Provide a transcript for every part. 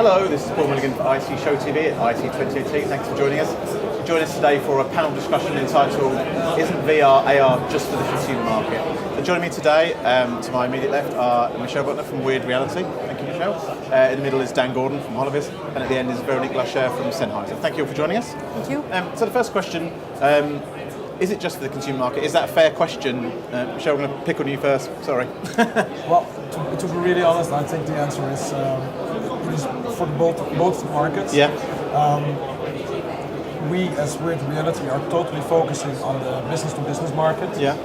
Hello, this is Paul Milligan for IT Show TV at IT 2018. Thanks for joining us. Join us today for a panel discussion entitled Isn't VR AR just for the consumer market? And joining me today, to my immediate left, are Michel Buchner from Weird Reality. Thank you, Michel. In the middle is Dan Gordon from Holovis, and at the end is Veronique Larcher from Sennheiser. Thank you all for joining us. Thank you. So the first question, is it just for the consumer market? Is that a fair question? Michel, I'm going to pick on you first. Sorry. Well, to be really honest, I think the answer is for both markets. Yeah. We, as Weird Reality, are totally focusing on the business-to-business market. Yeah.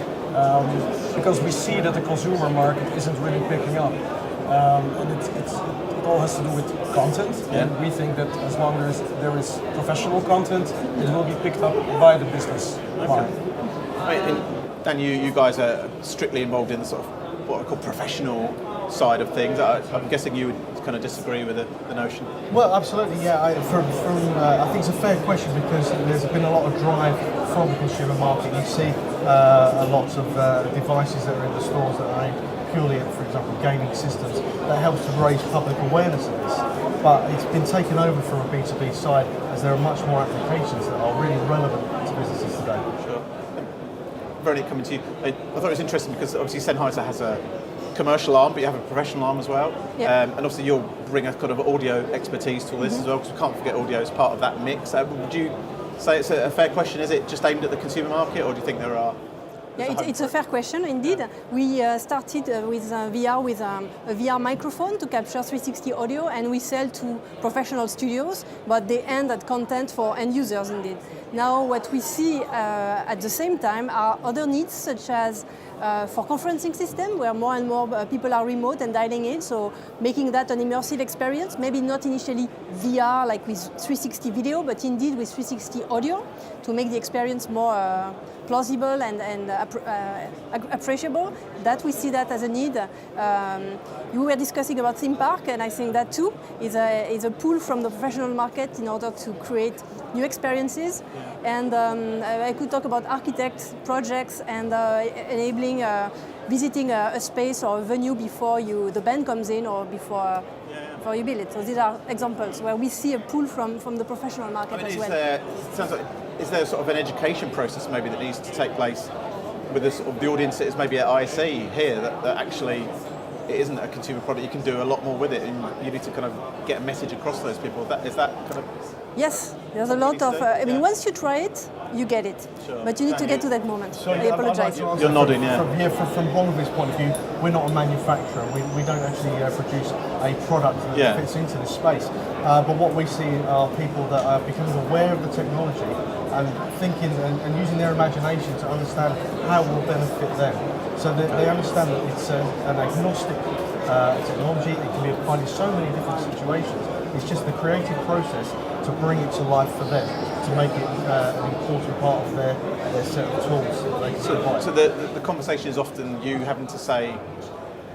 Because we see that the consumer market isn't really picking up. And it all has to do with content. Yeah. And we think that as long as there is professional content, it will be picked up by the business market. And Dan, you guys are strictly involved in the sort of what I call professional side of things. I'm guessing you would kind of disagree with the notion. Well, absolutely, yeah. I think it's a fair question because there's been a lot of drive from the consumer market. You see a lot of devices that are in the stores that are aimed purely at, for example, gaming systems. That helps to raise public awareness of this. But it's been taken over from a B2B side as there are much more applications that are really relevant to businesses today. Sure. Veronique, coming to you. I thought it was interesting because obviously Sennheiser has a commercial arm, but you have a professional arm as well. Yep. And obviously you'll bring a kind of audio expertise to all this as well, because we can't forget audio is part of that mix. Would you say it's a fair question? Is it just aimed at the consumer market, or do you think there are? Yeah, it's a fair question indeed. We started with VR with a VR microphone to capture 360 audio, and we sell to professional studios, but they end at content for end users indeed. Now what we see at the same time are other needs, such as for conferencing system, where more and more people are remote and dialing in, so making that an immersive experience, maybe not initially VR like with 360 video, but indeed with 360 audio to make the experience more plausible and appreciable. That we see that as a need. You were discussing about theme park, and I think that too is a pull from the professional market in order to create new experiences. And I could talk about architects, projects, and enabling visiting a space or a venue before the band comes in or before you build it. So these are examples where we see a pull from the professional market as well. Is there sort of an education process maybe that needs to take place with the audience that is maybe at ISE here, that actually it isn't a consumer product, you can do a lot more with it, and you need to kind of get a message across to those people? Is that kind of... Yes, there's a lot of... I mean, once you try it, you get it. Sure. But you need to get to that moment. Sorry, I apologize. You're nodding, yeah. From Holovis' point of view, we're not a manufacturer. We don't actually produce a product that fits into this space. But what we see are people that are becoming aware of the technology and thinking and using their imagination to understand how it will benefit them. So they understand that it's an agnostic technology. It can be applied in so many different situations. It's just the creative process to bring it to life for them, to make it an important part of their set of tools that they can provide. So the conversation is often you having to say,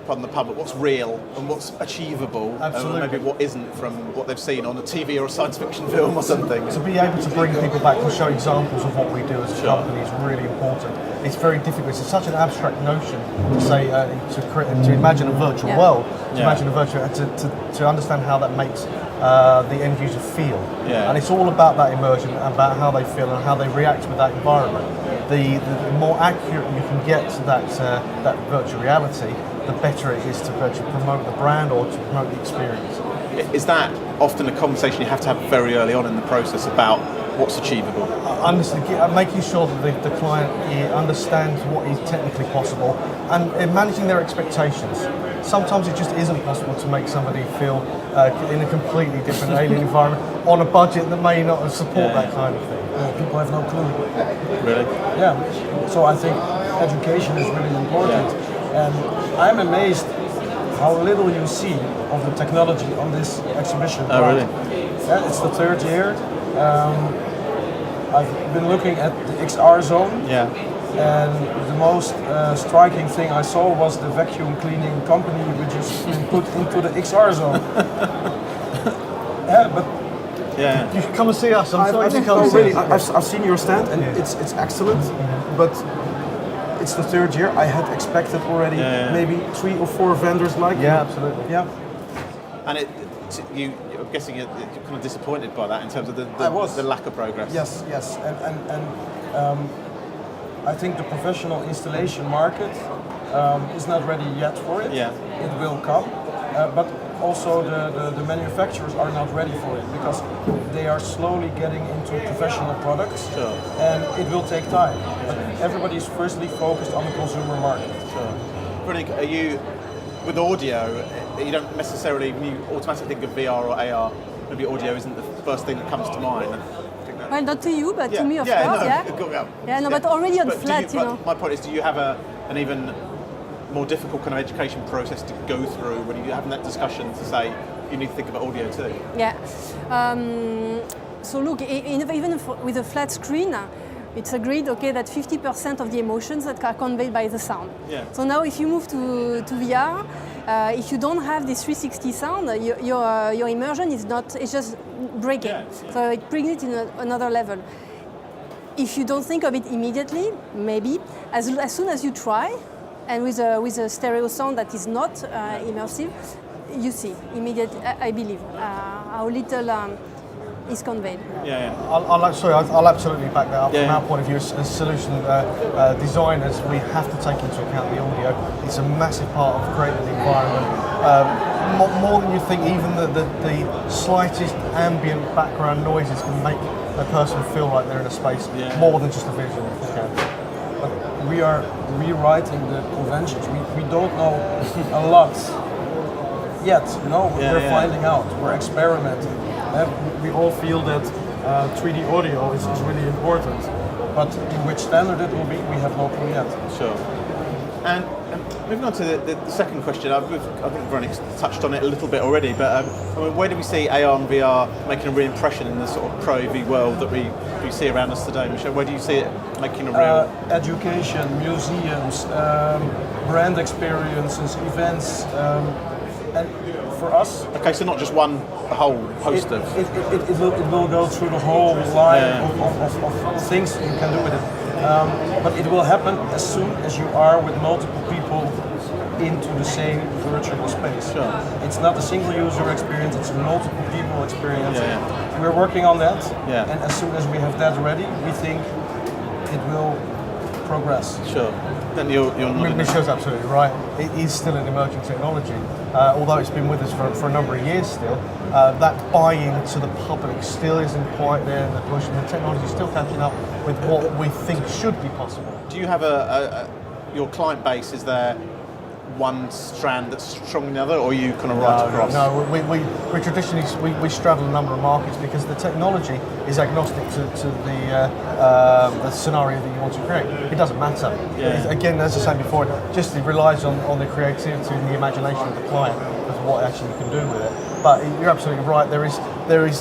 pardon the public, what's real and what's achievable, and maybe what isn't from what they've seen on a TV or a science fiction film or something. To be able to bring people back and show examples of what we do as a company is really important. It's very difficult. It's such an abstract notion to say to imagine a virtual world, imagine a virtual to understand how that makes the end user feel. Yeah. And it's all about that immersion, about how they feel and how they react with that environment. The more accurate you can get to that virtual reality, the better it is to promote the brand or to promote the experience. Is that often a conversation you have to have very early on in the process about what's achievable? Making sure that the client understands what is technically possible and managing their expectations. Sometimes it just isn't possible to make somebody feel in a completely different alien environment on a budget that may not support that kind of thing. People have no clue. Really? Yeah. So I think education is really important. And I'm amazed how little you see of the technology on this exhibition. Oh, really? Yeah, it's the third year. I've been looking at the XR zone. Yeah. And the most striking thing I saw was the vacuum cleaning company which is put into the XR zone. You should come and see us. I've seen your stand, and it's excellent. But it's the third year. I had expected already maybe 3 or 4 vendors like you. Yeah, absolutely. Yeah. And guessing you're kind of disappointed by that in terms of the lack of progress. Yes, and I think the professional installation market is not ready yet for it. Yeah. It will come, but also the manufacturers are not ready for it because they are slowly getting into professional products, Sure. and it will take time. But everybody is firstly focused on the consumer market. Sure. Veronique, are you, with audio, you don't necessarily, when you automatically think of VR or AR, maybe audio isn't the first thing that comes to mind. Well, not to you, but to me, of yeah, course, no, yeah. Yeah, No, but already on But flat, you know. My point is, do you have an even more difficult kind of education process to go through when you're having that discussion to say you need to think about audio too? Yeah. So look, even with a flat screen, it's agreed, okay, that 50% of the emotions that are conveyed by the sound. Yeah. So now if you move to VR, if you don't have this 360 sound, your immersion is not, it's just breaking. Yeah. So it brings it in another level. If you don't think of it immediately, maybe, as soon as you try, and with a stereo sound that is not immersive, you see immediately, I believe, how little is conveyed. Yeah. I'll absolutely back that up. Yeah. From our point of view, as solution designers, we have to take into account the audio. It's a massive part of creating the environment. More than you think, even the slightest ambient background noises can make a person feel like they're in a space more than just a visual. But we are rewriting the conventions. We don't know a lot yet. You know, we're finding out. We're experimenting. We all feel that 3D audio is really important, but in which standard it will be, we have no clue yet. Sure. And moving on to the second question, I think Veronique's touched on it a little bit already, but I mean, where do we see AR and VR making a real impression in the sort of Pro AV world that we see around us today? Michel, where do you see it making a real... Education, museums, brand experiences, events, and for us... Okay, so not just a whole host of... It will go through the whole line of things you can do with it. But it will happen as soon as you are with multiple people into the same virtual space. Sure. It's not a single user experience, it's a multiple people experience. We're working on that, and as soon as we have that ready, we think it will progress. Sure. Then you're Michel's absolutely right. It is still an emerging technology, although it's been with us for a number of years still. That buy-in to the public still isn't quite there in the push, and the technology is still catching up with what we think should be possible. Do you have your client base, is there one strand that's stronger than the other, or are you kind of right across? No, we traditionally we straddle a number of markets because the technology is agnostic to the scenario that you want to create. It doesn't matter. Again, as I said before, it just relies on the creativity and the imagination of the client as what actually you can do with it. But you're absolutely right. There is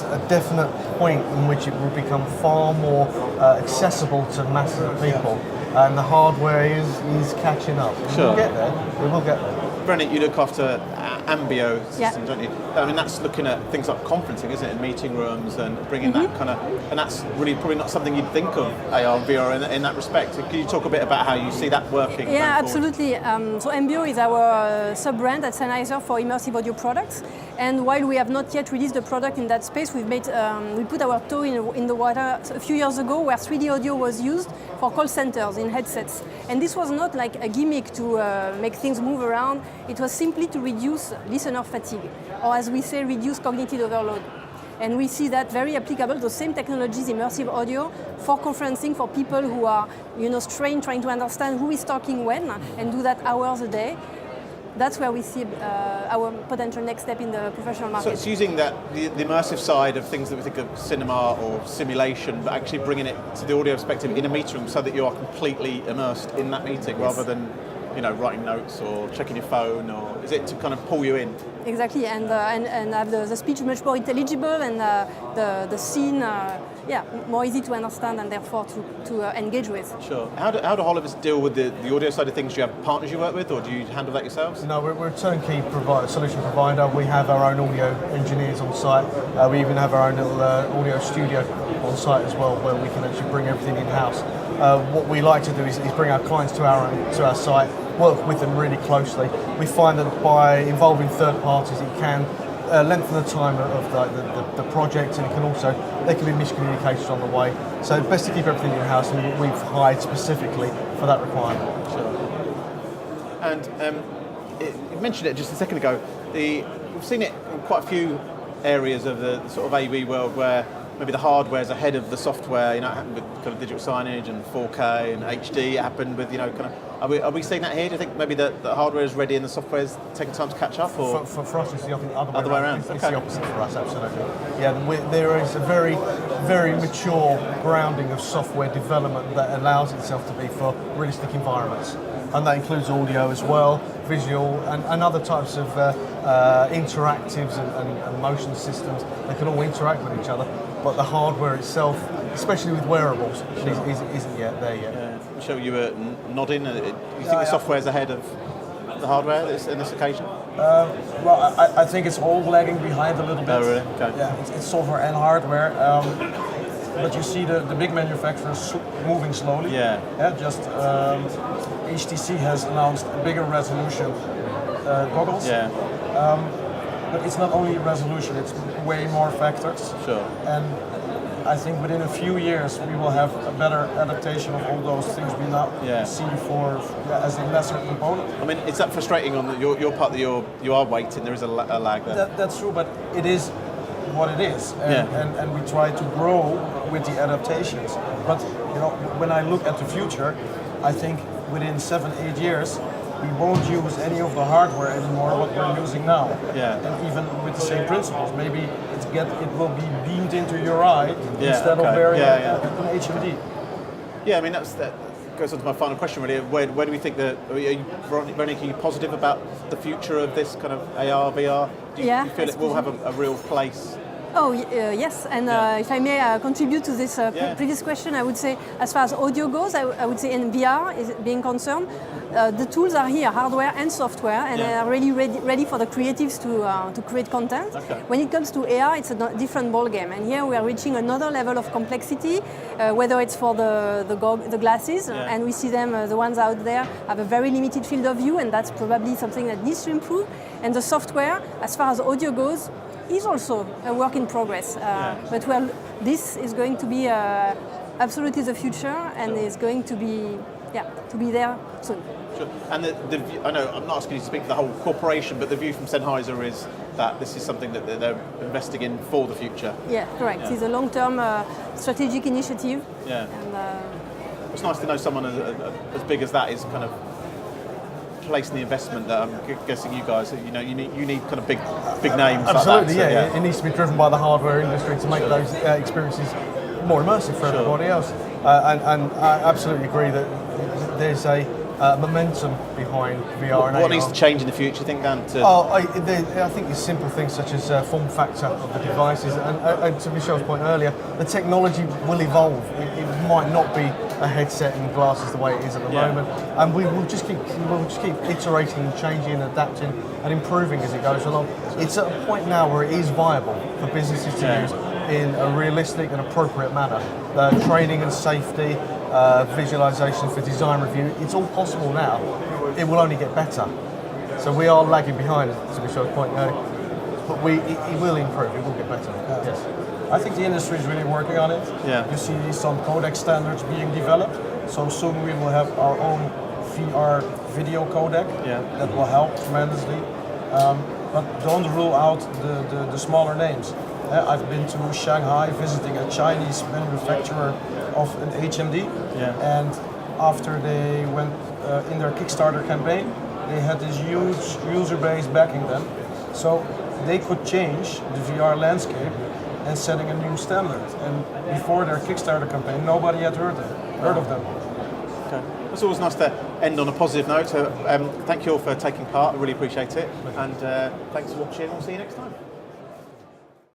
a definite point in which it will become far more accessible to masses of people. And the hardware is catching up. Sure. We'll get there. We will get there. Veronique, you look after Ambio systems, don't you? I mean, that's looking at things like conferencing, isn't it, in meeting rooms and bringing that kind of, and that's really probably not something you'd think of AR and VR in that respect. So can you talk a bit about how you see that working? Yeah, absolutely. So Ambio is our sub-brand at Sennheiser for immersive audio products. And while we have not yet released the product in that space, we put our toe in the water a few years ago where 3D audio was used for call centers in headsets. And this was not like a gimmick to make things move around. It was simply to reduce listener fatigue, or as we say, reduce cognitive overload. And we see that very applicable, those same technologies, immersive audio, for conferencing, for people who are strained, trying to understand who is talking when, and do that hours a day. That's where we see our potential next step in the professional market. So it's using the immersive side of things that we think of cinema or simulation, but actually bringing it to the audio perspective in a meeting room so that you are completely immersed in that meeting rather than writing notes or checking your phone, or is it to kind of pull you in? Exactly, and have the speech much more intelligible and the scene more easy to understand and therefore to engage with. Sure. How do Holovis deal with the audio side of things? Do you have partners you work with, or do you handle that yourselves? No, we're a turnkey solution provider. We have our own audio engineers on site. We even have our own little audio studio on site as well, where we can actually bring everything in-house. What we like to do is bring our clients to our site, work with them really closely. We find that by involving third parties, it can lengthen the time of the project, and it can also, there can be miscommunications on the way. So best to keep everything in-house, and we've hired specifically for that requirement. Sure. And you mentioned it just a second ago, we've seen it in quite a few areas of the sort of AV world where maybe the hardware's ahead of the software. You know, it happened with kind of digital signage and 4K and HD. It happened with, you know, kind of. Are we seeing that here? Do you think maybe the hardware is ready and the software's taking time to catch up? Or for us, it's the other way around. It's the opposite for us, absolutely. Yeah, there is a very, very mature grounding of software development that allows itself to be for realistic environments. And that includes audio as well, visual, and other types of interactives and motion systems that can all interact with each other. But the hardware itself, especially with wearables, isn't yet there yet. Yeah. Michel, you were nodding. You think the software's ahead of the hardware in this occasion? Well, I think it's all lagging behind a little bit. Oh, really? Okay. Yeah, it's software and hardware. But you see the big manufacturers moving slowly. Yeah. Just HTC has announced a bigger resolution goggles. Yeah. But it's not only resolution; it's way more factors. Sure. And I think within a few years we will have a better adaptation of all those things we now see as a lesser component. I mean, is that frustrating on your part that you are waiting? There is a lag there. That's true, but it is what it is, and we try to grow with the adaptations. But you know, when I look at the future, I think within 7-8 years we won't use any of the hardware anymore what we're using now. Yeah. And even with the same principles, maybe it will be beamed into your eye instead of wearing an HMD. Yeah, I mean that goes on to my final question really. Where do we think Veronique, are you positive about the future of this kind of AR, VR? Do you feel it will have a real place? Oh, yes, and if I may contribute to this previous question, I would say as far as audio goes, I would say in VR is being concerned, the tools are here, hardware and software, and they are really ready for the creatives to create content. Okay. When it comes to AR, it's a different ballgame, and here we are reaching another level of complexity, whether it's for the glasses, and we see them, the ones out there, have a very limited field of view, and that's probably something that needs to improve. And the software, as far as audio goes, is also a work in progress, but this is going to be absolutely the future, and is going to be there soon. Sure. And the view, I know I'm not asking you to speak for the whole corporation, but the view from Sennheiser is that this is something that they're investing in for the future. Yeah, correct. Yeah. It's a long-term strategic initiative. Yeah. And, it's nice to know someone as big as that is kind of placing the investment that I'm guessing you guys, you know, you need kind of big names. Absolutely, like that, It needs to be driven by the hardware industry to make those experiences more immersive for everybody else. And I absolutely agree that there's a momentum behind VR and AR. What needs to change in the future, you think, Dan? I think it's simple things such as form factor of the devices, and to Michel's point earlier, the technology will evolve. It might not be a headset and glasses the way it is at the moment, and we will just keep iterating and changing and adapting and improving as it goes along. It's at a point now where it is viable for businesses to use in a realistic and appropriate manner. Training and safety, visualization for design review, it's all possible now. It will only get better. So we are lagging behind, to Michel's point, but it will improve, it will get better. Yes. I think the industry is really working on it. Yeah. You see some codec standards being developed, so soon we will have our own VR video codec that will help tremendously. But don't rule out the smaller names. I've been to Shanghai visiting a Chinese manufacturer of an HMD, and after they went in their Kickstarter campaign, they had this huge user base backing them, so they could change the VR landscape and setting a new standard. And before their Kickstarter campaign, nobody had heard of them. Okay. It's always nice to end on a positive note. So, thank you all for taking part. I really appreciate it, and thanks for watching. We'll see you next time.